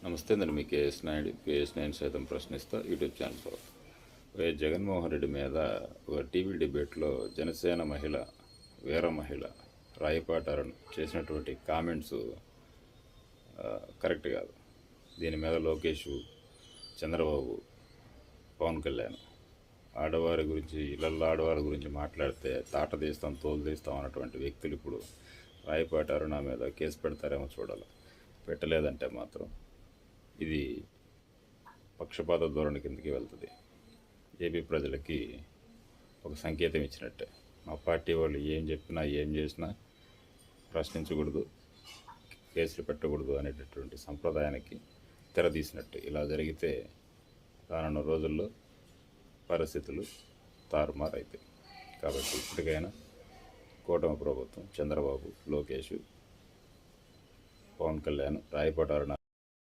నమస్తే అండి. మీ KS Naidu, KS Naidu సైతం ప్రశ్నిస్తా YouTube channel. YS Jaganmohan Reddy మీద ఒక టీవీ డిబేట్లో జనసేన మహిళ, వీర మహిళ రాయపాటి అరుణ్ చేసినటువంటి కామెంట్స్ కరెక్ట్ కాదు. దీని మీద లోకేష్, చంద్రబాబు, పవన్ కళ్యాణ్ ఆడవారి గురించి, ఇళ్లల్లో ఆడవారి గురించి మాట్లాడితే తాట తీస్తాం, తోలు తీస్తాం అన్నటువంటి వ్యక్తులు ఇప్పుడు రాయపాటి అరుణ మీద కేసు పెడతారేమో చూడాలి. పెట్టలేదంటే మాత్రం ఇది పక్షపాత ధోరణి కిందకి వెళ్తుంది. ఏపీ ప్రజలకి ఒక సంకేతం ఇచ్చినట్టే. మా పార్టీ వాళ్ళు ఏం చెప్పినా, ఏం చేసినా ప్రశ్నించకూడదు, కేసులు పెట్టకూడదు అనేటటువంటి సంప్రదాయానికి తెరదీసినట్టు. ఇలా జరిగితే రానున్న రోజుల్లో పరిస్థితులు తారుమారైతాయి. కాబట్టి ఇప్పటికైనా కూటమి ప్రభుత్వం, చంద్రబాబు, లోకేష్, పవన్ కళ్యాణ్, రాయపాటి అరుణ